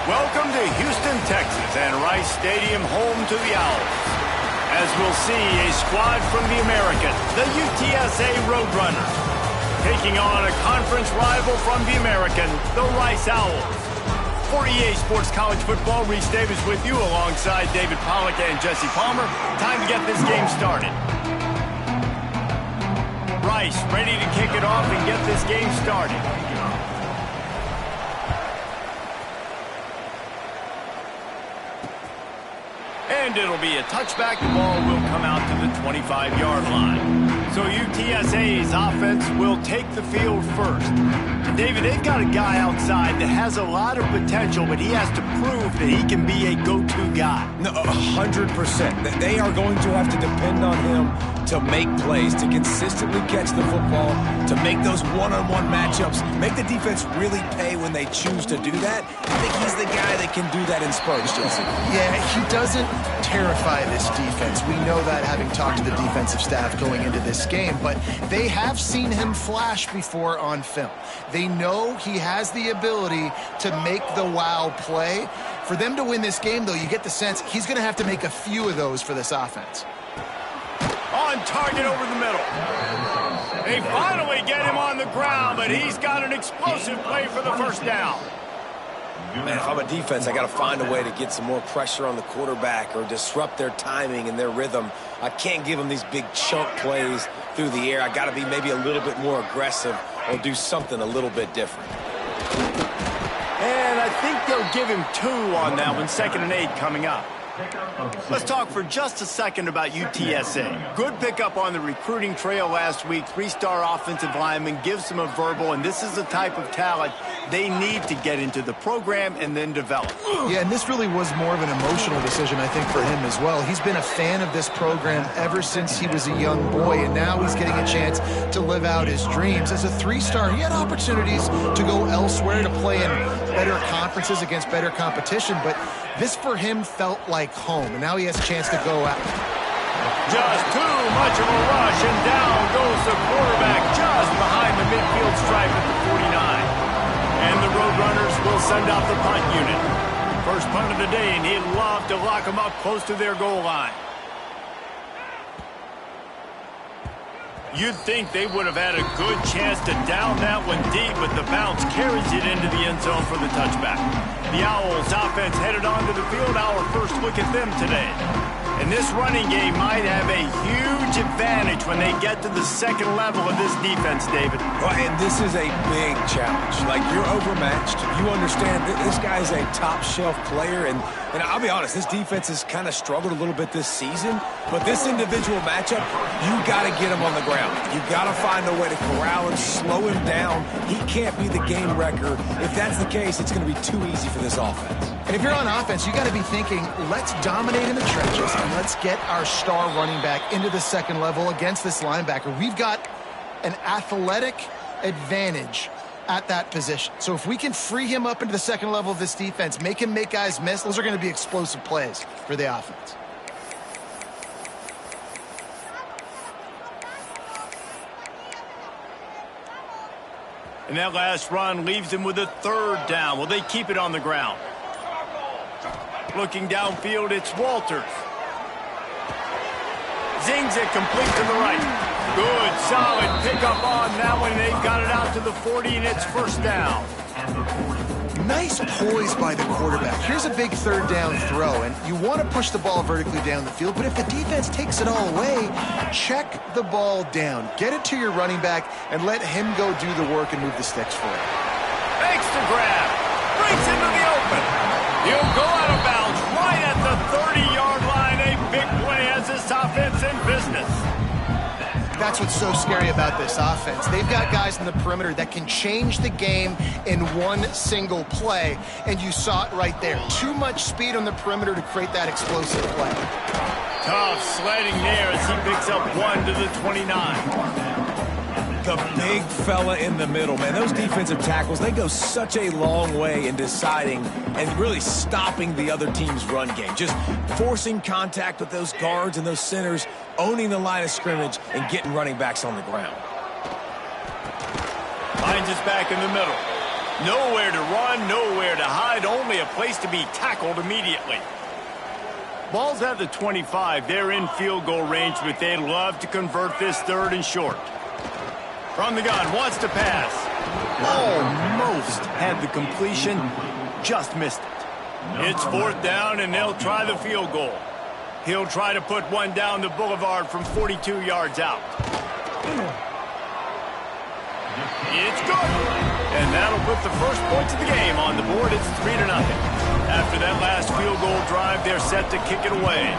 Welcome to Houston, Texas, and Rice Stadium, home to the Owls. As we'll see, a squad from the American, the UTSA Roadrunners, taking on a conference rival from the American, the Rice Owls. For EA Sports College Football, Reese Davis with you alongside David Pollack and Jesse Palmer. Time to get this game started. Rice ready to kick it off and get this game started. And it'll be a touchback. The ball will come out to the 25-yard line. So UTSA's offense will take the field first. And David, they've got a guy outside that has a lot of potential, but he has to prove that he can be a go-to guy. No, 100%. They are going to have to depend on him to make plays, to consistently catch the football, to make those one-on-one matchups, make the defense really pay when they choose to do that. I think he's the guy that can do that in spurts, Jesse. Yeah, he doesn't terrify this defense. We know that, having talked to the defensive staff going into this game, but they have seen him flash before on film. They know he has the ability to make the wow play. For them to win this game, though, you get the sense he's going to have to make a few of those for this offense. On target over the middle. They finally get him on the ground, but he's got an explosive play for the first down. Man, if I'm a defense, I got to find a way to get some more pressure on the quarterback or disrupt their timing and their rhythm. I can't give them these big chunk plays through the air. I got to be maybe a little bit more aggressive or do something a little bit different. And I think they'll give him 2 on that one, 2nd and 8 coming up. Let's talk for just a second about UTSA. Good pickup on the recruiting trail last week. 3-star offensive lineman gives them a verbal, and this is the type of talent they need to get into the program and then develop. Yeah, and this really was more of an emotional decision, I think, for him as well. He's been a fan of this program ever since he was a young boy, and now he's getting a chance to live out his dreams. As a 3-star, he had opportunities to go elsewhere, to play in better conferences against better competition, but this for him felt like home, and now he has a chance to go out. Just too much of a rush, and down goes the quarterback just behind the midfield stripe at the 49. And the Roadrunners will send out the punt unit. First punt of the day, and he'd love to lock them up close to their goal line. You'd think they would have had a good chance to down that one deep, but the bounce carries it into the end zone for the touchback. The Owls offense headed onto the field. Our first look at them today. And this running game might have a huge advantage when they get to the second level of this defense, David. Well, and this is a big challenge. Like, you're overmatched. You understand that this guy's a top-shelf player, and I'll be honest, this defense has kind of struggled a little bit this season, but this individual matchup, you got to get him on the ground. You got to find a way to corral him, slow him down. He can't be the game wrecker. If that's the case, it's going to be too easy for this offense. And if you're on offense, you got to be thinking, let's dominate in the trenches and let's get our star running back into the second level against this linebacker. We've got an athletic advantage at that position. So if we can free him up into the second level of this defense, make him make guys miss, those are going to be explosive plays for the offense. And that last run leaves him with a 3rd down. Will they keep it on the ground? Looking downfield, it's Walters. Zings it complete to the right. Good, solid pickup on that one. They've got it out to the 40, and it's 1st down. Nice poise by the quarterback. Here's a big 3rd down throw, and you want to push the ball vertically down the field, but if the defense takes it all away, check the ball down. Get it to your running back and let him go do the work and move the sticks for it. Makes the grab. Breaks into the open. He'll go out of bounds right at the 30-yard line. A big play as this offense in business. That's what's so scary about this offense. They've got guys in the perimeter that can change the game in one single play, and you saw it right there. Too much speed on the perimeter to create that explosive play. Tough sledding there as he picks up 1 to the 29. The big fella in the middle, man. Those defensive tackles, they go such a long way in deciding and really stopping the other team's run game. Just forcing contact with those guards and those centers, owning the line of scrimmage, and getting running backs on the ground. Finds his back in the middle. Nowhere to run, nowhere to hide, only a place to be tackled immediately. Ball's at the 25. They're in field goal range, but they'd love to convert this 3rd and short. From the gun, wants to pass. Almost had the completion, just missed it. It's 4th down, and they'll try the field goal. He'll try to put one down the boulevard from 42 yards out. It's good. And that'll put the first points of the game on the board. It's 3-0. After that last field goal drive, they're set to kick it away.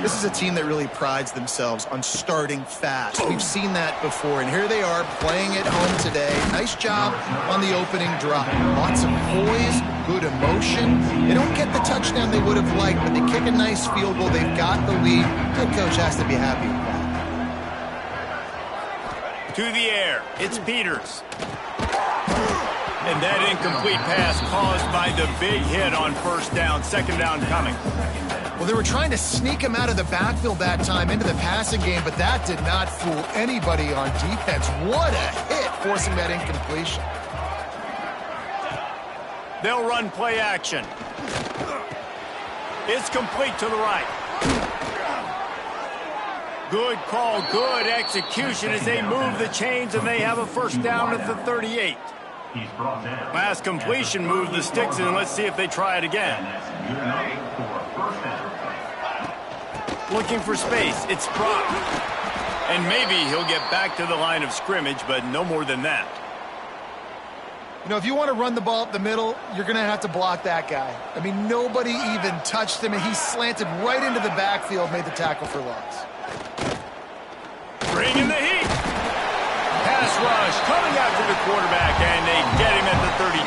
This is a team that really prides themselves on starting fast. We've seen that before, and here they are playing at home today. Nice job on the opening drive. Lots of poise, good emotion. They don't get the touchdown they would have liked, but they kick a nice field goal. They've got the lead. Head coach has to be happy with that. To the air, it's Peters. And that incomplete pass caused by the big hit on 1st down, 2nd down coming. Well, they were trying to sneak him out of the backfield that time into the passing game, but that did not fool anybody on defense. What a hit, forcing that incompletion. They'll run play action. It's complete to the right. Good call, good execution as they move the chains, and they have a 1st down at the 38. Last completion moved the sticks, and let's see if they try it again. Looking for space, it's Brock. And maybe he'll get back to the line of scrimmage, but no more than that. You know, if you want to run the ball up the middle, you're going to have to block that guy. I mean, nobody even touched him, and he slanted right into the backfield, made the tackle for loss. Bringing the heat. Pass rush coming after the quarterback, and they get him at the 32.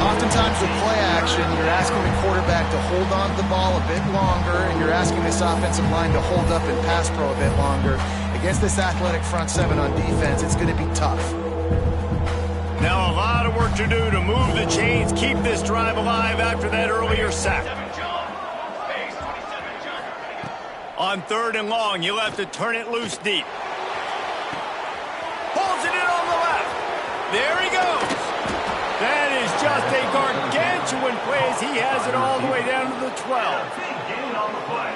Oftentimes with play action, you're asking the quarterback to hold on to the ball a bit longer, and you're asking this offensive line to hold up in pass pro a bit longer. Against this athletic front 7 on defense, it's going to be tough. Now a lot of work to do to move the chains, keep this drive alive after that earlier sack. On 3rd and long, you'll have to turn it loose deep. Pulls it in on the left. There he goes. That is just a gargantuan play as he has it all the way down to the 12.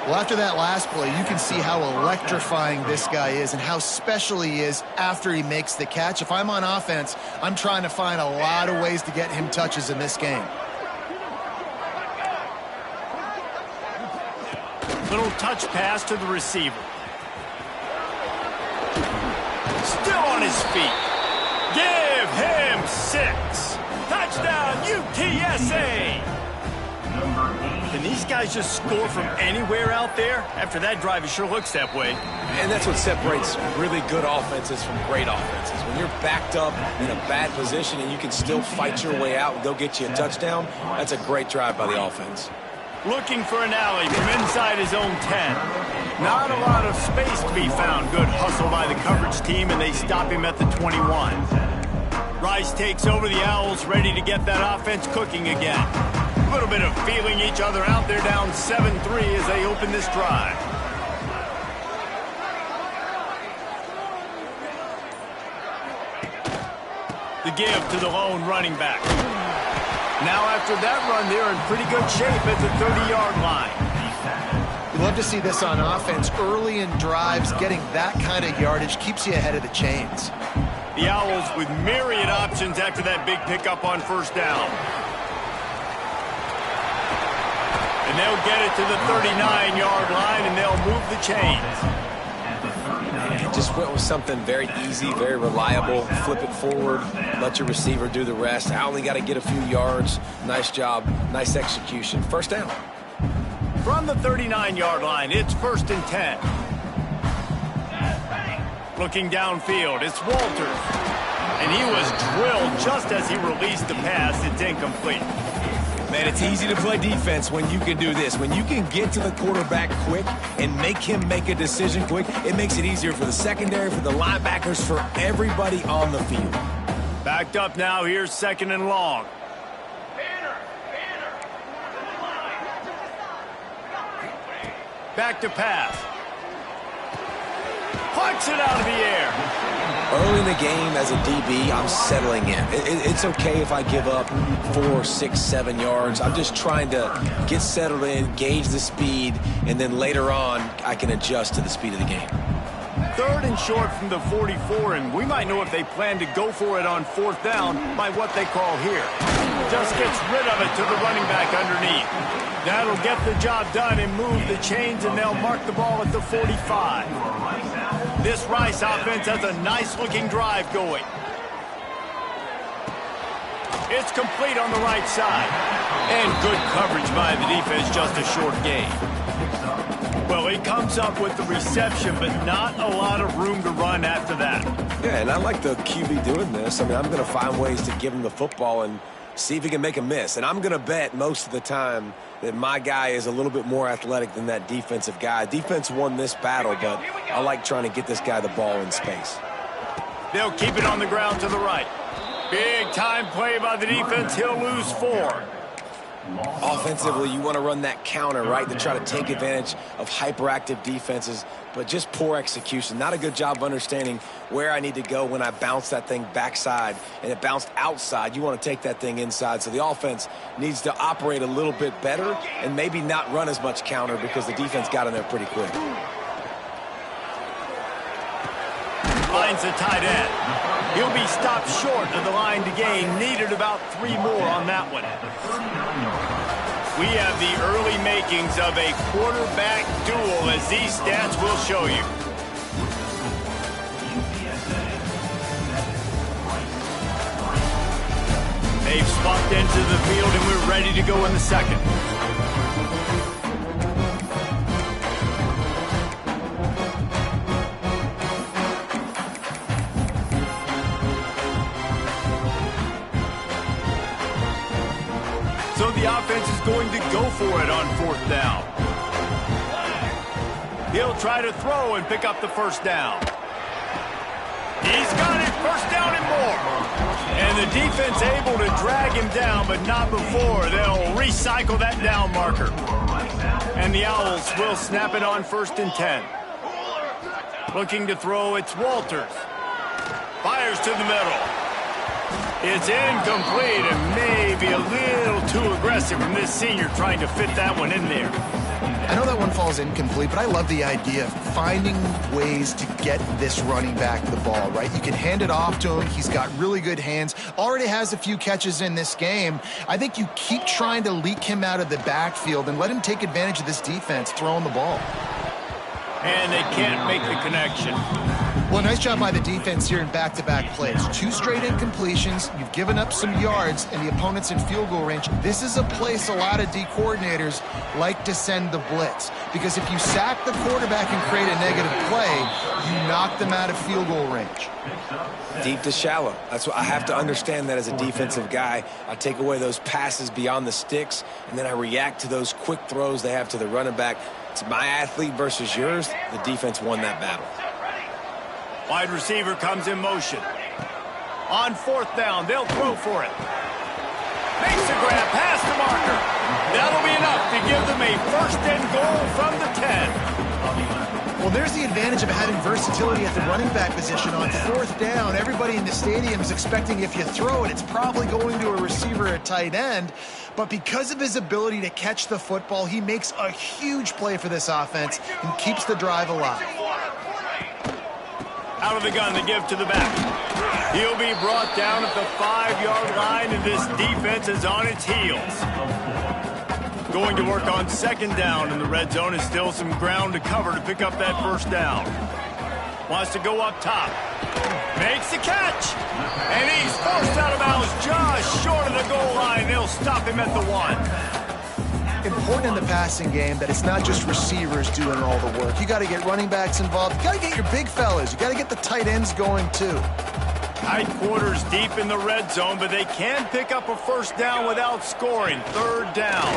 Well, after that last play, you can see how electrifying this guy is and how special he is after he makes the catch. If I'm on offense, I'm trying to find a lot of ways to get him touches in this game. Little touch pass to the receiver. Still on his feet. Give him 6. Touchdown, UTSA. Can these guys just score from anywhere out there? After that drive, it sure looks that way. And that's what separates really good offenses from great offenses. When you're backed up in a bad position and you can still fight your way out and go get you a touchdown, that's a great drive by the offense. Looking for an alley from inside his own 10. Not a lot of space to be found. Good hustle by the coverage team, and they stop him at the 21. Rice takes over the Owls, ready to get that offense cooking again. A little bit of feeling each other out. They're down 7-3 as they open this drive. The give to the lone running back. Now after that run, they're in pretty good shape at the 30-yard line. You love to see this on offense. Early in drives, getting that kind of yardage keeps you ahead of the chains. The Owls with myriad options after that big pickup on 1st down. And they'll get it to the 39-yard line, and they'll move the chains. Just went with something very easy, very reliable. Flip it forward, let your receiver do the rest. I only got to get a few yards. Nice job, nice execution. 1st down. From the 39-yard line, it's 1st and 10. Looking downfield, it's Walters. And he was drilled just as he released the pass. It's incomplete. Man, it's easy to play defense when you can do this. When you can get to the quarterback quick and make him make a decision quick, it makes it easier for the secondary, for the linebackers, for everybody on the field. Backed up now, here's 2nd and long. Back to pass. Plucks it out of the air. Early in the game as a DB, I'm settling in. It's okay if I give up 4, 6, 7 yards. I'm just trying to get settled in, gauge the speed, and then later on, I can adjust to the speed of the game. 3rd and short from the 44, and we might know if they plan to go for it on 4th down by what they call here. Just gets rid of it to the running back underneath. That'll get the job done and move the chains, and they'll mark the ball at the 45. This Rice offense has a nice-looking drive going. It's complete on the right side. And good coverage by the defense, just a short gain. Well, he comes up with the reception, but not a lot of room to run after that. Yeah, and I like the QB doing this. I mean, I'm going to find ways to give him the football and see if he can make a miss. And I'm going to bet most of the time that my guy is a little bit more athletic than that defensive guy. Defense won this battle, but I like trying to get this guy the ball in space. They'll keep it on the ground to the right. Big time play by the defense. He'll lose 4. Offensively, you want to run that counter, right, to try to take advantage of hyperactive defenses, but just poor execution. Not a good job of understanding where I need to go when I bounce that thing backside, and it bounced outside. You want to take that thing inside, so the offense needs to operate a little bit better and maybe not run as much counter because the defense got in there pretty quick. Finds the tight end. He'll be stopped short of the line to gain. Needed about 3 more on that one. We have the early makings of a quarterback duel, as these stats will show you. They've swapped into the field, and we're ready to go in the second. So the offense is going to go for it on 4th down. He'll try to throw and pick up the 1st down. He's got it, 1st down and more. And the defense able to drag him down, but not before. They'll recycle that down marker. And the Owls will snap it on 1st and 10. Looking to throw, it's Walters. Fires to the middle. It's incomplete and maybe a little too aggressive from this senior trying to fit that one in there. I know that one falls incomplete, but I love the idea of finding ways to get this running back the ball, right? You can hand it off to him. He's got really good hands. Already has a few catches in this game. I think you keep trying to leak him out of the backfield and let him take advantage of this defense throwing the ball. And they can't make the connection. Well, nice job by the defense here in back-to-back plays. 2 straight incompletions. You've given up some yards, and the opponent's in field goal range. This is a place a lot of D coordinators like to send the blitz, because if you sack the quarterback and create a negative play, you knock them out of field goal range. Deep to shallow. That's what I have to understand that as a defensive guy. I take away those passes beyond the sticks, and then I react to those quick throws they have to the running back. It's my athlete versus yours. The defense won that battle. Wide receiver comes in motion. On 4th down, they'll throw for it. Makes the grab, past the marker. That'll be enough to give them a 1st and goal from the 10. Well, there's the advantage of having versatility at the running back position. On 4th down, everybody in the stadium is expecting if you throw it, it's probably going to a receiver at tight end. But because of his ability to catch the football, he makes a huge play for this offense and keeps the drive alive. Out of the gun, the give to the back. He'll be brought down at the 5-yard line, and this defense is on its heels. Going to work on 2nd down, and the red zone is still some ground to cover to pick up that 1st down. Wants to go up top. Makes the catch. And he's forced out of bounds just short of the goal line. They'll stop him at the 1. Important in the passing game that it's not just receivers doing all the work. You got to get running backs involved. You got to get your big fellas. You got to get the tight ends going too. Tight quarters deep in the red zone, but they can pick up a 1st down without scoring. 3rd down.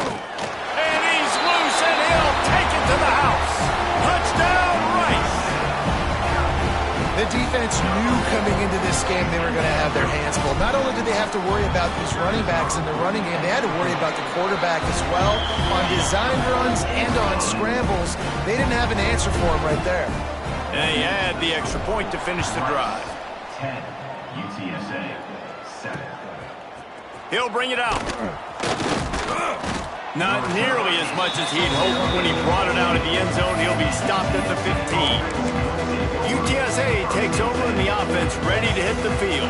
And he's loose, and he'll take it to the house. Touchdown, Rice. The defense knew coming into this game they were going to have their hands full. Not only did they have to worry about these running backs in the running game, they had to worry about the quarterback as well. On design runs and on scrambles, they didn't have an answer for him right there. And he had the extra point to finish the drive. 10, UTSA, 7. He'll bring it out. Not nearly as much as he'd hoped when he brought it out of the end zone. He'll be stopped at the 15. UTSA takes over in the offense, ready to hit the field.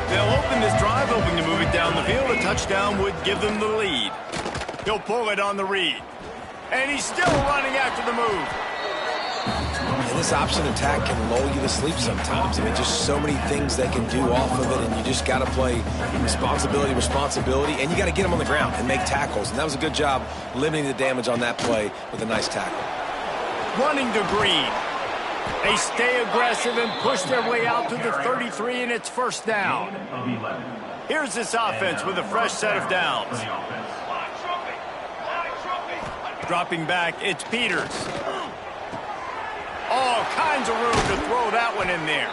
They'll open this drive, hoping to move it down the field. A touchdown would give them the lead. He'll pull it on the read. And he's still running after the move. And this option attack can lull you to sleep sometimes. I mean, just so many things they can do off of it, and you just got to play responsibility, and you got to get them on the ground and make tackles. And that was a good job limiting the damage on that play with a nice tackle. Running to Green. They stay aggressive and push their way out to the 33, and it's first down. Here's this offense with a fresh set of downs. Dropping back, it's Peters. All kinds of room to throw that one in there.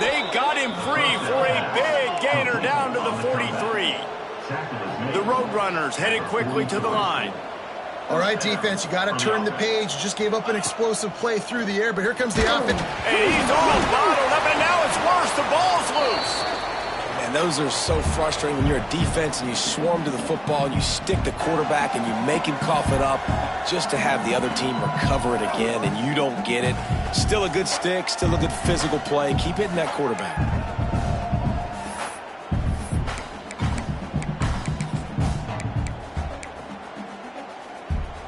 They got him free for a big gainer down to the 43. The Roadrunners headed quickly to the line. All right, defense, you got to turn the page. You just gave up an explosive play through the air, but here comes the offense. And he's all bottled up, and now it's worse. The ball's loose. And those are so frustrating when you're a defense and you swarm to the football and you stick the quarterback and you make him cough it up just to have the other team recover it again, and you don't get it. Still a good stick, still a good physical play. Keep hitting that quarterback.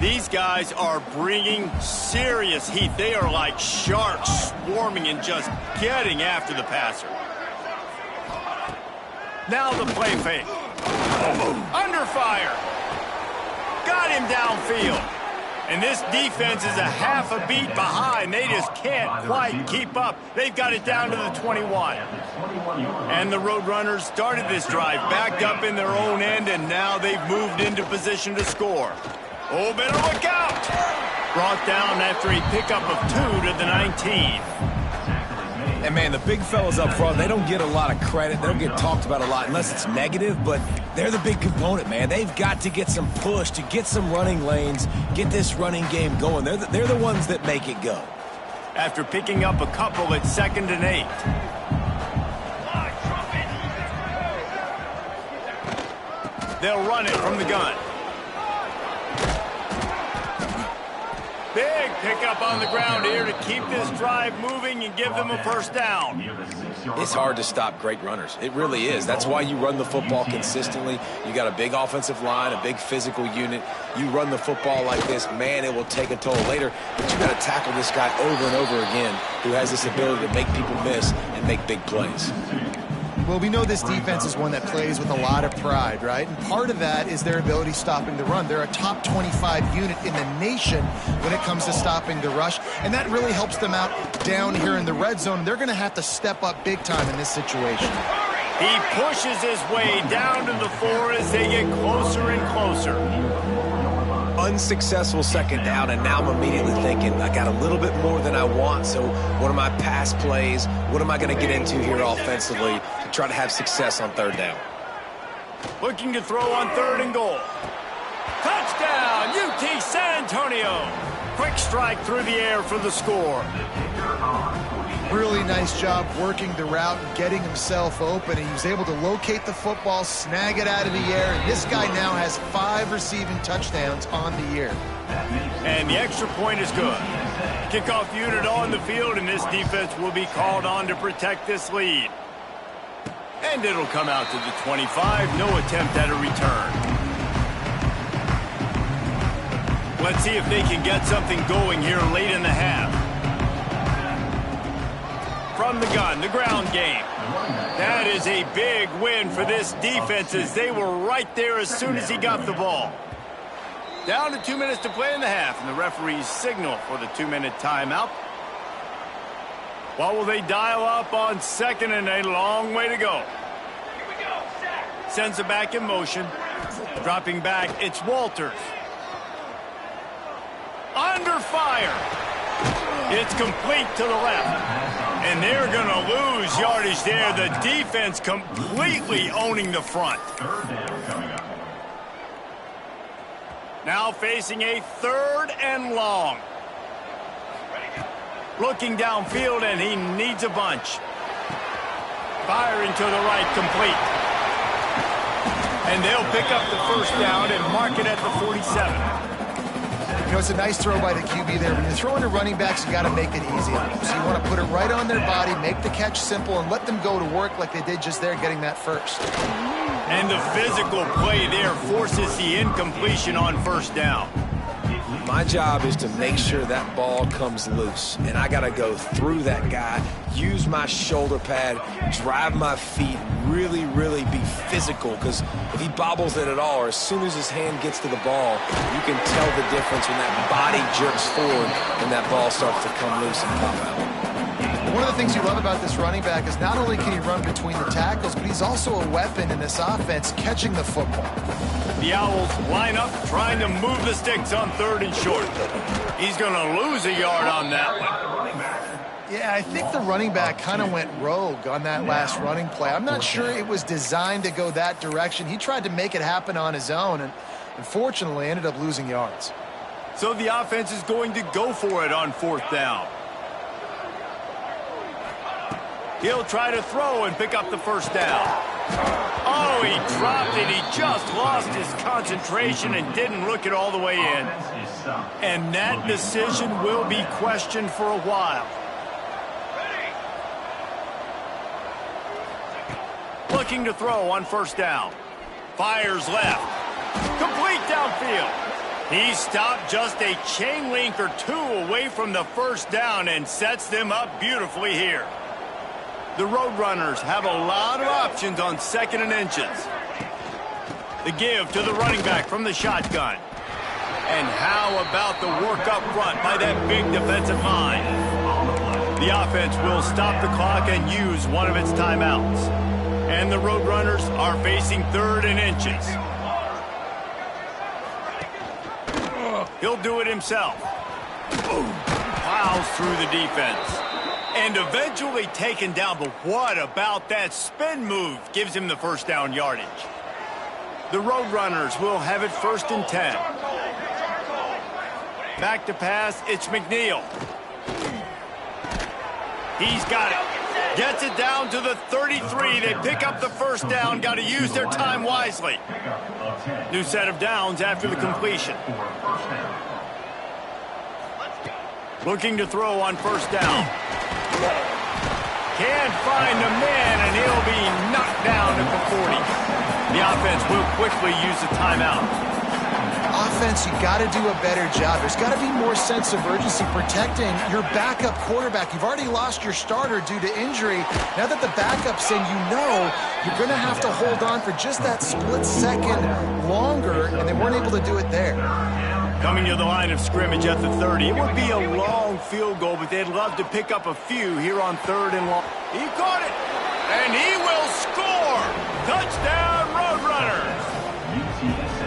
These guys are bringing serious heat. They are like sharks swarming and just getting after the passer. Now the play fake. Under fire. Got him downfield. And this defense is a half a beat behind. They just can't quite keep up. They've got it down to the 21. And the Roadrunners started this drive backed up in their own end, and now they've moved into position to score. Oh, better look out. Brought down after a pickup of 2 to the 19. And, man, the big fellas up front, they don't get a lot of credit. They don't get talked about a lot unless it's negative, but they're the big component, man. They've got to get some push, to get some running lanes, get this running game going. They're the ones that make it go. After picking up a couple at 2nd and 8. They'll run it from the gun. Big pickup on the ground here to keep this drive moving and give them a first down. It's hard to stop great runners. It really is. That's why you run the football consistently. You got a big offensive line, a big physical unit. You run the football like this, man, it will take a toll later. But you got to tackle this guy over and over again who has this ability to make people miss and make big plays. Well, we know this defense is one that plays with a lot of pride, right? And part of that is their ability stopping the run. They're a top 25 unit in the nation when it comes to stopping the rush, and that really helps them out down here in the red zone. They're going to have to step up big time in this situation. He pushes his way down to the 4 as they get closer and closer. Unsuccessful second down, and now I'm immediately thinking, I got a little bit more than I want, so what are my pass plays? What am I going to get into here offensively to try to have success on 3rd down? Looking to throw on 3rd and goal. Touchdown, UT San Antonio. Quick strike through the air for the score. Really nice job working the route and getting himself open. He was able to locate the football, snag it out of the air, and this guy now has 5 receiving touchdowns on the year. And the extra point is good. Kickoff unit on the field, and this defense will be called on to protect this lead. And it'll come out to the 25. No attempt at a return. Let's see if they can get something going here late in the half. From the gun, the ground game. That is a big win for this defense as they were right there as soon as he got the ball. Down to 2 minutes to play in the half, and the referees signal for the 2-minute timeout. What will they dial up on 2nd and a long way to go? Sends it back in motion. Dropping back, it's Walters. Under fire. It's complete to the left. And they're going to lose yardage there. The defense completely owning the front. Now facing a 3rd and long. Looking downfield, and he needs a bunch. Firing to the right, complete. And they'll pick up the first down and mark it at the 47. You know, it's a nice throw by the QB there. When you're throwing to running backs, you got to make it easy on them. So you want to put it right on their body, make the catch simple, and let them go to work like they did just there, getting that first. And the physical play there forces the incompletion on first down. My job is to make sure that ball comes loose, and I got to go through that guy, use my shoulder pad, drive my feet, really, really be physical, because if he bobbles it at all, or as soon as his hand gets to the ball, you can tell the difference when that body jerks forward and that ball starts to come loose and pop out. One of the things you love about this running back is not only can he run between the tackles, but he's also a weapon in this offense catching the football. The Owls line up trying to move the sticks on 3rd and short. He's going to lose a yard on that one. Yeah, I think the running back kind of went rogue on that last running play. I'm not sure it was designed to go that direction. He tried to make it happen on his own and unfortunately ended up losing yards. So the offense is going to go for it on 4th down. He'll try to throw and pick up the first down. Oh, he dropped it. He just lost his concentration and didn't look it all the way in. And that decision will be questioned for a while. Looking to throw on 1st down. Fires left. Complete downfield. He stopped just a chain link or two away from the first down and sets them up beautifully here. The Roadrunners have a lot of options on 2nd and inches. The give to the running back from the shotgun. And how about the work up front by that big defensive line? The offense will stop the clock and use one of its timeouts. And the Roadrunners are facing 3rd and inches. He'll do it himself. Plows through the defense. And eventually taken down, but what about that spin move? Gives him the first down yardage. The Roadrunners will have it 1st and 10. Back to pass, it's McNeil. He's got it. Gets it down to the 33. They pick up the first down. Got to use their time wisely. New set of downs after the completion. Looking to throw on 1st down. Can't find the man, and he'll be knocked down at the 40. The offense will quickly use the timeout. Offense, you got to do a better job. There's got to be more sense of urgency protecting your backup quarterback. You've already lost your starter due to injury. Now that the backup's in, you know you're going to have to hold on for just that split second longer, and they weren't able to do it there. Coming to the line of scrimmage at the 30. It would be a long field goal, but they'd love to pick up a few here on 3rd and long. He caught it, and he will score! Touchdown, Roadrunners!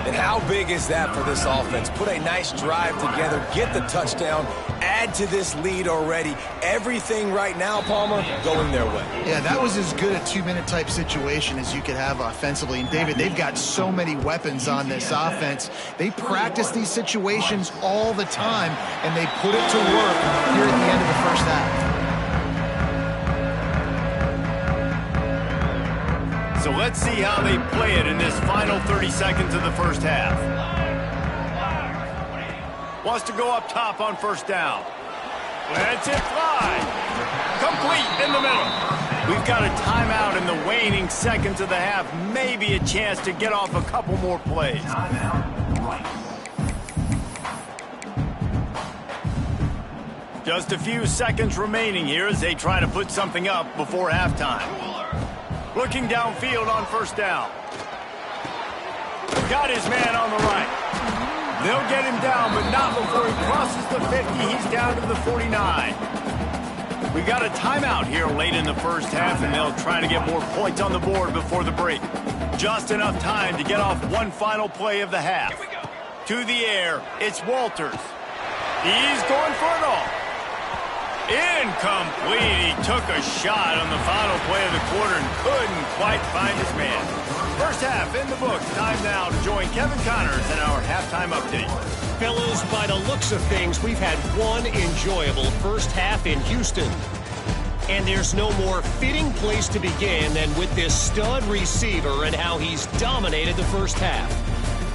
And how big is that for this offense? Put a nice drive together, get the touchdown, add to this lead already. Everything right now, Palmer, going their way. Yeah, that was as good a 2-minute type situation as you could have offensively. And David, they've got so many weapons on this offense. They practice these situations all the time, and they put it to work here at the end of the first half. So let's see how they play it in this final 30 seconds of the first half. Wants to go up top on 1st down. Lets it fly. Complete in the middle. We've got a timeout in the waning seconds of the half. Maybe a chance to get off a couple more plays. Just a few seconds remaining here as they try to put something up before halftime. Looking downfield on 1st down. Got his man on the right. They'll get him down, but not before he crosses the 50. He's down to the 49. We've got a timeout here late in the first half, and they'll try to get more points on the board before the break. Just enough time to get off one final play of the half. To the air, it's Walters. He's going for it all. Incomplete. He took a shot on the final play of the quarter and couldn't quite find his man. First half in the books. Time now to join Kevin Connors in our halftime update. Fellas, by the looks of things, we've had one enjoyable first half in Houston. And there's no more fitting place to begin than with this stud receiver and how he's dominated the first half.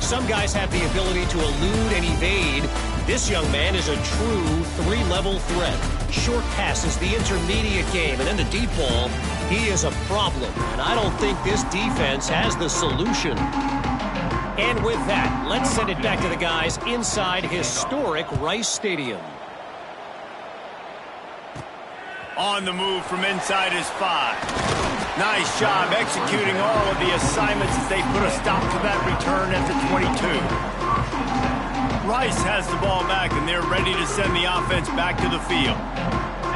Some guys have the ability to elude and evade. This young man is a true three-level threat. Short passes, the intermediate game, and then the deep ball. He is a problem, and I don't think this defense has the solution. And with that, let's send it back to the guys inside historic Rice Stadium. On the move from inside his 5. Nice job executing all of the assignments as they put a stop to that return at the 22. Rice has the ball back, and they're ready to send the offense back to the field.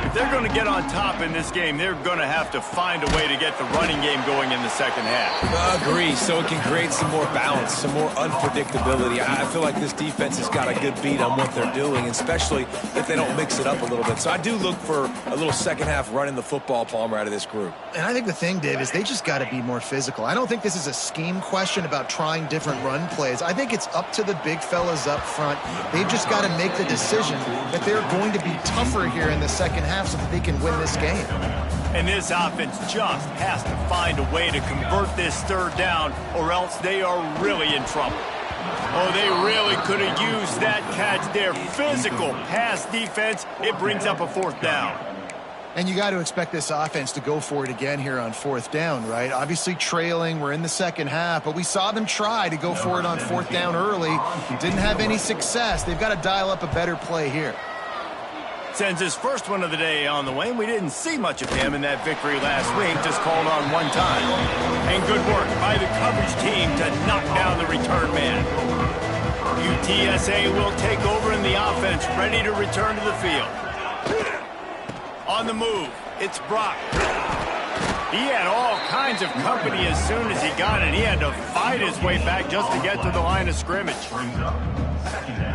If they're going to get on top in this game, they're going to have to find a way to get the running game going in the second half. Agree, so it can create some more balance, some more unpredictability. I feel like this defense has got a good beat on what they're doing, especially if they don't mix it up a little bit. So I do look for a little second half running the football Palmer out of this group. And I think the thing, Dave, is they just got to be more physical. I don't think this is a scheme question about trying different run plays. I think it's up to the big fellas up front. They've just got to make the decision that they're going to be tougher here in the second half so that they can win this game. And this offense just has to find a way to convert this third down, or else they are really in trouble. Oh, they really could have used that catch there. Physical pass defense. It brings up a fourth down. And you got to expect this offense to go for it again here on fourth down, right? Obviously trailing, we're in the second half, but we saw them try to go for it on fourth down early. Didn't have any success. They've got to dial up a better play here. Sends his first one of the day on the way. We didn't see much of him in that victory last week, just called on one time. And good work by the coverage team to knock down the return man. UTSA will take over in the offense, ready to return to the field. On the move, it's Brock. He had all kinds of company as soon as he got it. He had to fight his way back just to get to the line of scrimmage.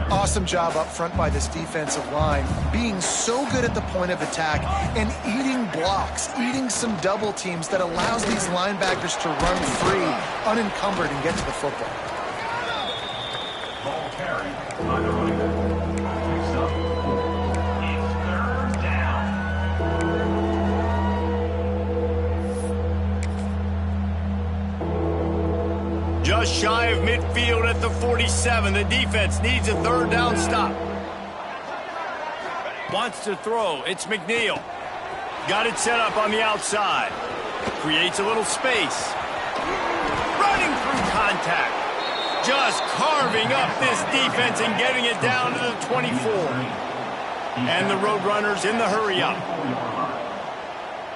Awesome job up front by this defensive line, being so good at the point of attack and eating blocks, eating some double teams that allows these linebackers to run free, unencumbered, and get to the football. Ball carried by the running back. Next up, it's third down. Just shy of midfield at the 47. The defense needs a third down stop. Wants to throw. It's McNeil. Got it set up on the outside. Creates a little space. Running through contact. Just carving up this defense and getting it down to the 24. And the Roadrunners in the hurry up.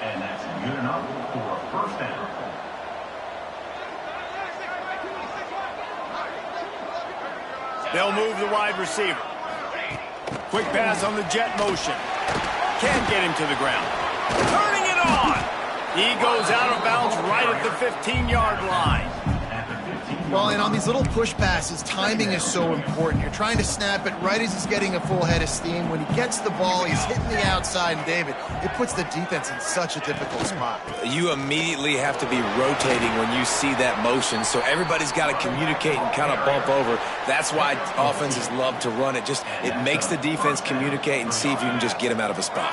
And that's good enough for a first down. They'll move the wide receiver. Quick pass on the jet motion. Can't get him to the ground. Turning it on. He goes out of bounds right at the 15-yard line. Well, and on these little push passes, timing is so important. You're trying to snap it right as he's getting a full head of steam. When he gets the ball, he's hitting the outside, and David, it puts the defense in such a difficult spot. You immediately have to be rotating when you see that motion, so everybody's got to communicate and kind of bump over. That's why offenses love to run it. It makes the defense communicate and see if you can just get him out of a spot.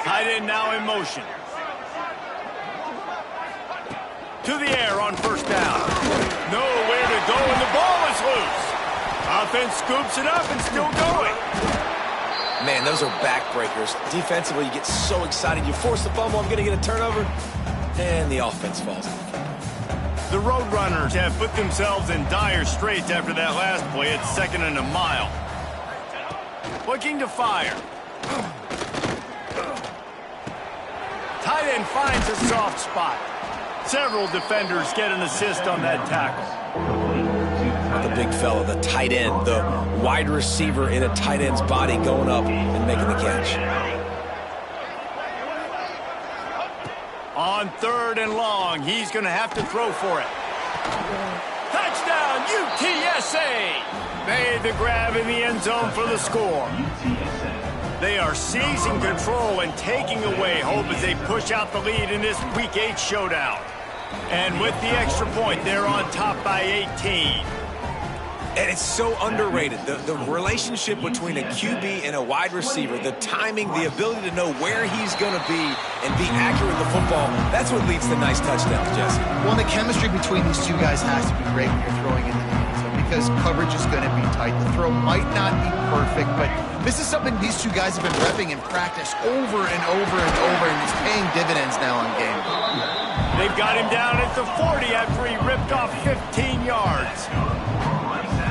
Tight end now in motion. To the air on first down. Nowhere to go, and the ball is loose. Offense scoops it up and still going. Man, those are backbreakers. Defensively, you get so excited. You force the fumble, I'm going to get a turnover, and the offense falls. The Roadrunners have put themselves in dire straits after that last play. It's 2nd and a mile. Looking to fire. Tight end finds a soft spot. Several defenders get an assist on that tackle. The big fella, the tight end, the wide receiver in a tight end's body going up and making the catch. On 3rd and long, he's going to have to throw for it. Touchdown, UTSA! Made the grab in the end zone for the score. They are seizing control and taking away hope as they push out the lead in this Week 8 showdown. And with the extra point, they're on top by 18. And it's so underrated. The relationship between a QB and a wide receiver, the timing, the ability to know where he's going to be and be accurate with the football, that's what leads to nice touchdowns, Jesse. Well, the chemistry between these two guys has to be great when you're throwing into the end zone because coverage is going to be tight. The throw might not be perfect, but this is something these two guys have been repping in practice over and over and over, and it's paying dividends now on game. They've got him down at the 40 after he ripped off 15 yards.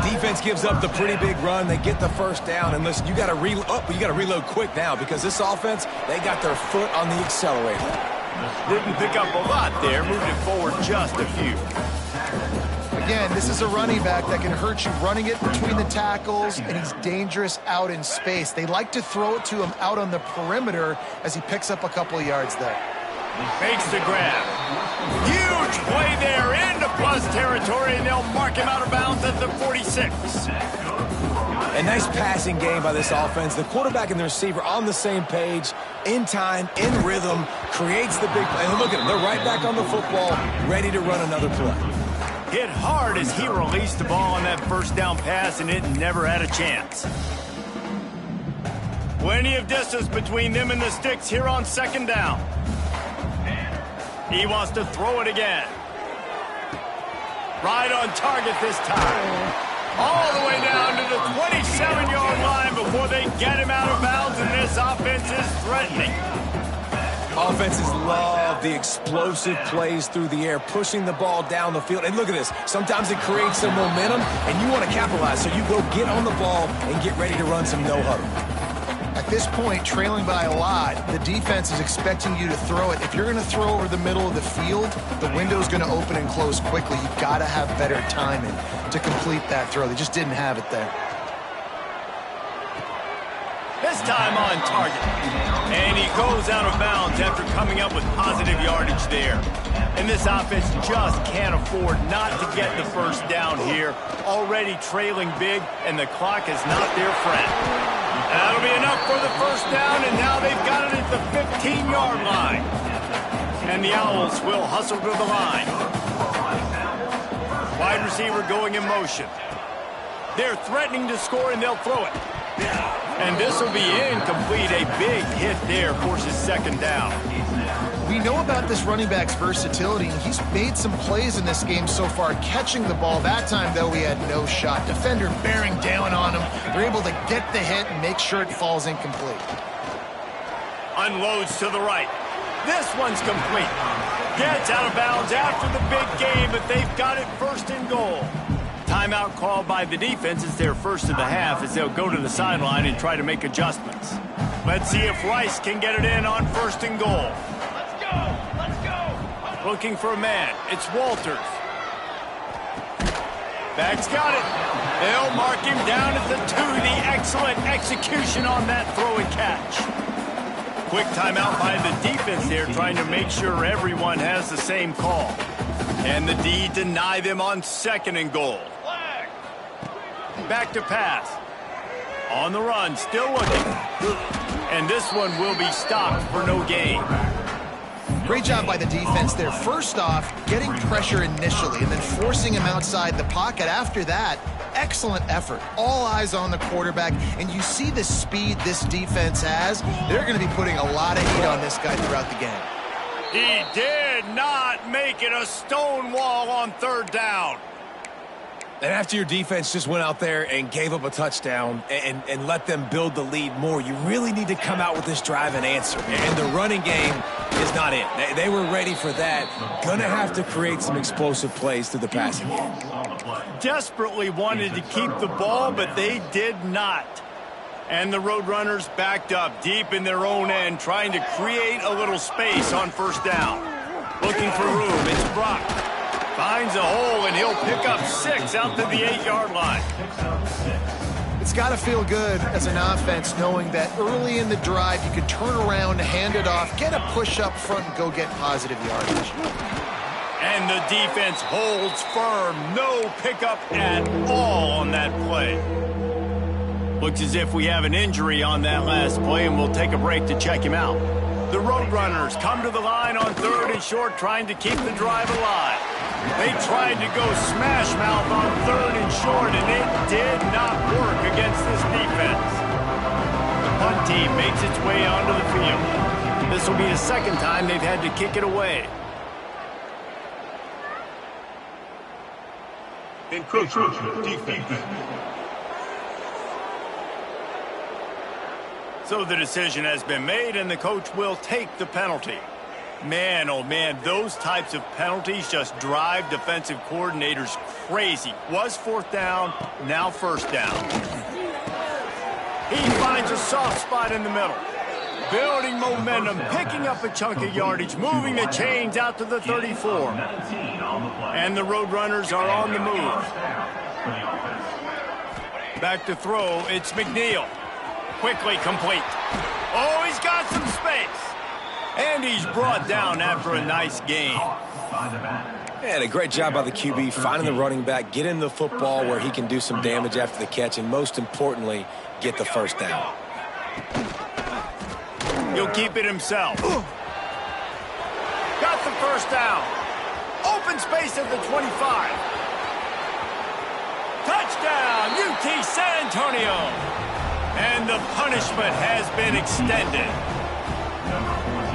Defense gives up the pretty big run. They get the first down, and listen, you got to reload quick now because this offense, they got their foot on the accelerator. Didn't pick up a lot there, moved it forward just a few. Again, this is a running back that can hurt you running it between the tackles, and he's dangerous out in space. They like to throw it to him out on the perimeter as he picks up a couple of yards there. Makes the grab. Huge play there into plus territory, and they'll mark him out of bounds at the 46. A nice passing game by this offense. The quarterback and the receiver on the same page, in time, in rhythm, creates the big play. And look at them. They're right back on the football, ready to run another play. Hit hard as he released the ball on that first down pass, and it never had a chance. Plenty of distance between them and the sticks here on second down. He wants to throw it again. Right on target this time. All the way down to the 27-yard line before they get him out of bounds, and this offense is threatening. Offenses love the explosive plays through the air, pushing the ball down the field. And look at this. Sometimes it creates some momentum, and you want to capitalize. So you go get on the ball and get ready to run some no-huddle. At this point, trailing by a lot, the defense is expecting you to throw it. If you're going to throw over the middle of the field, the window's going to open and close quickly. You've got to have better timing to complete that throw. They just didn't have it there. This time on target. And he goes out of bounds after coming up with positive yardage there. And this offense just can't afford not to get the first down here. Already trailing big, and the clock is not their friend. That'll be enough for the first down, and now they've got it at the 15-yard line. And the Owls will hustle to the line. Wide receiver going in motion. They're threatening to score, and they'll throw it. And this will be incomplete. A big hit there forces second down. We know about this running back's versatility, and he's made some plays in this game so far, catching the ball. That time, though, he had no shot. Defender bearing down on him. They're able to get the hit and make sure it falls incomplete. Unloads to the right. This one's complete. Gets out of bounds after the big game, but they've got it first and goal. Timeout called by the defense. It's their first of the half as they'll go to the sideline and try to make adjustments. Let's see if Rice can get it in on first and goal. Let's go. Looking for a man. It's Walters. Back's got it. They'll mark him down at the 2. The excellent execution on that throw and catch. Quick timeout by the defense there, trying to make sure everyone has the same call. And the D deny them on second and goal. Back to pass. On the run, still looking. And this one will be stopped for no gain. Great job by the defense there. First off, getting pressure initially and then forcing him outside the pocket. After that, excellent effort. All eyes on the quarterback, and you see the speed this defense has. They're going to be putting a lot of heat on this guy throughout the game. He did not make it a stone wall on third down. And after your defense just went out there and gave up a touchdown and let them build the lead more, you really need to come out with this drive and answer. And the running game is not it. They were ready for that. Gonna have to create some explosive plays through the passing game. Desperately wanted to keep the ball, but they did not. And the Roadrunners backed up deep in their own end, trying to create a little space on first down. Looking for room, it's Brock. Finds a hole, and he'll pick up 6 out to the 8-yard line. It's got to feel good as an offense knowing that early in the drive you could turn around, hand it off, get a push up front, and go get positive yardage. And the defense holds firm. No pickup at all on that play. Looks as if we have an injury on that last play, and we'll take a break to check him out. The Roadrunners come to the line on third and short, trying to keep the drive alive. They tried to go smash mouth on third and short, and it did not work against this defense. The punt team makes its way onto the field. This will be the second time they've had to kick it away. Encroachment defense. So the decision has been made, and the coach will take the penalty. Man, oh man, those types of penalties just drive defensive coordinators crazy. Was fourth down, now first down. He finds a soft spot in the middle. Building momentum, picking up a chunk of yardage, moving the chains out to the 34. And the Roadrunners are on the move. Back to throw, it's McNeil. Quickly complete. Oh, he's got some space. And he's brought down after a nice gain. And a great job by the QB, finding the running back, getting the football where he can do some damage after the catch, and most importantly, get the first down. He'll keep it himself. Got the first down. Open space at the 25. Touchdown, UT San Antonio. And the punishment has been extended.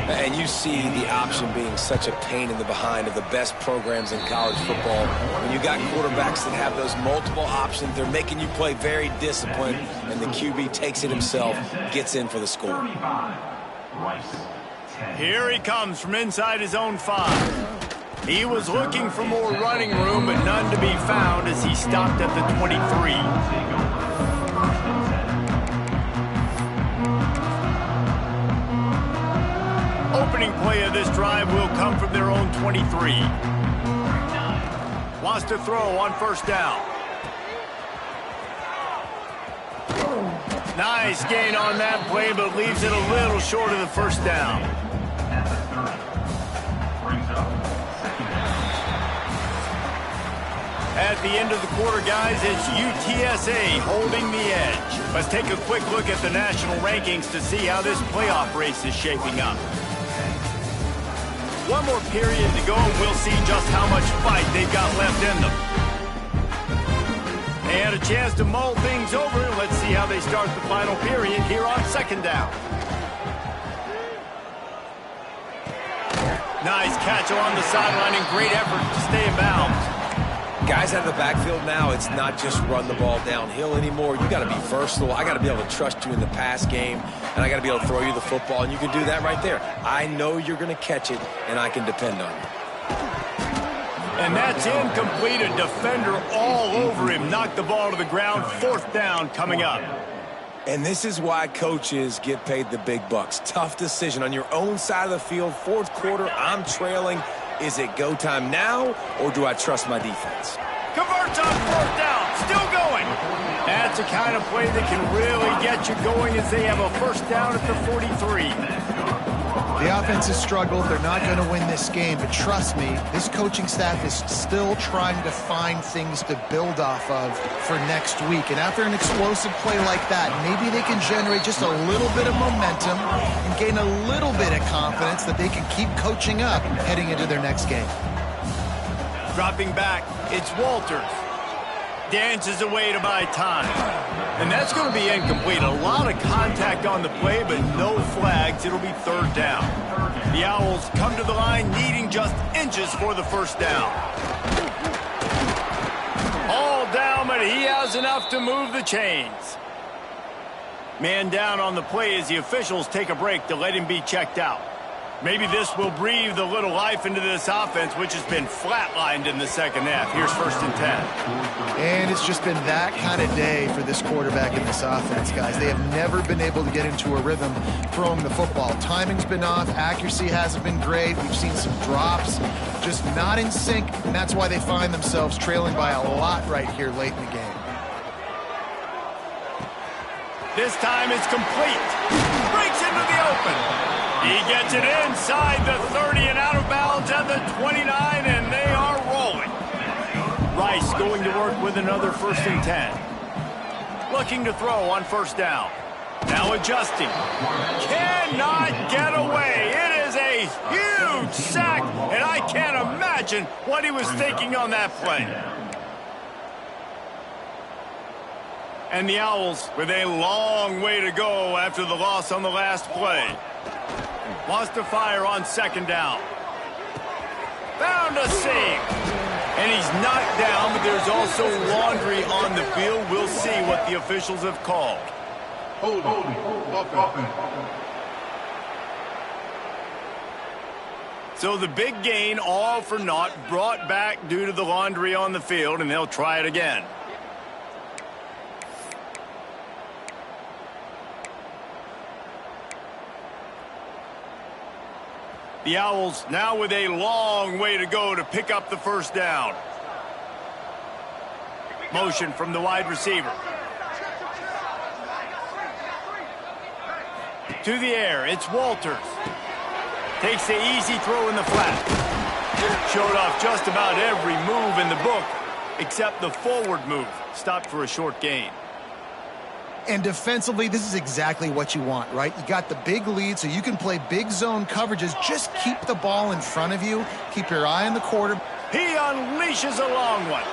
And you see the option being such a pain in the behind of the best programs in college football. When you got quarterbacks that have those multiple options, they're making you play very disciplined, and the QB takes it himself, gets in for the score. Here he comes from inside his own 5. He was looking for more running room, but none to be found as he stopped at the 23. Opening play of this drive will come from their own 23. Wants to throw on first down. Nice gain on that play, but leaves it a little short of the first down. At the end of the quarter, guys, it's UTSA holding the edge. Let's take a quick look at the national rankings to see how this playoff race is shaping up. One more period to go, and we'll see just how much fight they've got left in them. They had a chance to mull things over. Let's see how they start the final period here on second down. Nice catch along the sideline and great effort to stay in bounds. Guys out of the backfield now, it's not just run the ball downhill anymore. You got to be versatile. I got to be able to trust you in the pass game, and I got to be able to throw you the football, and you can do that right there. I know you're going to catch it, and I can depend on you. And that's incomplete. A defender all over him. Knocked the ball to the ground. Fourth down coming up. And this is why coaches get paid the big bucks. Tough decision on your own side of the field. Fourth quarter, I'm trailing. Is it go time now, or do I trust my defense? Converts on fourth down. Still going. That's the kind of play that can really get you going as they have a first down at the 43. The offense has struggled. They're not going to win this game, but trust me, this coaching staff is still trying to find things to build off of for next week. And after an explosive play like that, maybe they can generate just a little bit of momentum and gain a little bit of confidence that they can keep coaching up heading into their next game. Dropping back, it's Walters. Dances away to buy time. And that's going to be incomplete. A lot of contact on the play, but no flags. It'll be third down. The Owls come to the line needing just inches for the first down. All down, but he has enough to move the chains. Man down on the play as the officials take a break to let him be checked out. Maybe this will breathe a little life into this offense, which has been flatlined in the second half. Here's first and 10. And it's just been that kind of day for this quarterback in this offense, guys. They have never been able to get into a rhythm throwing the football. Timing's been off. Accuracy hasn't been great. We've seen some drops, just not in sync, and that's why they find themselves trailing by a lot right here late in the game. This time it's complete. Breaks into the open. He gets it inside the 30 and out of bounds at the 29, and they are rolling. Rice going to work with another first and 10. Looking to throw on first down. Now adjusting. Cannot get away. It is a huge sack, and I can't imagine what he was thinking on that play. And the Owls with a long way to go after the loss on the last play. Wants to fire on second down. Found a save. And he's knocked down, but there's also laundry on the field. We'll see what the officials have called. Hold on. So the big gain, all for naught, brought back due to the laundry on the field, and they'll try it again. The Owls now with a long way to go to pick up the first down. Motion from the wide receiver. To the air, it's Walters. Takes the easy throw in the flat. Showed off just about every move in the book, except the forward move. Stopped for a short gain. And defensively, this is exactly what you want, right? You got the big lead, so you can play big zone coverages. Just keep the ball in front of you. Keep your eye on the quarter. He unleashes a long one.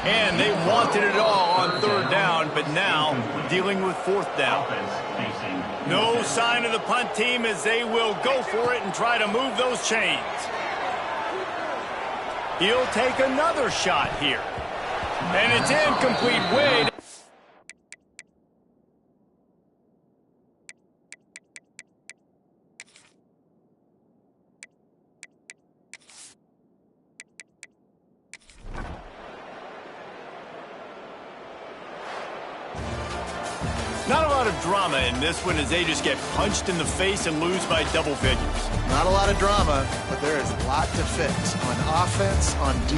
And they wanted it all on third down, but now dealing with fourth down. No sign of the punt team as they will go for it and try to move those chains. He'll take another shot here. And it's incomplete. Wade. Not a lot of drama in this one as they just get punched in the face and lose by double figures. Not a lot of drama, but there is a lot to fix on offense, on defense.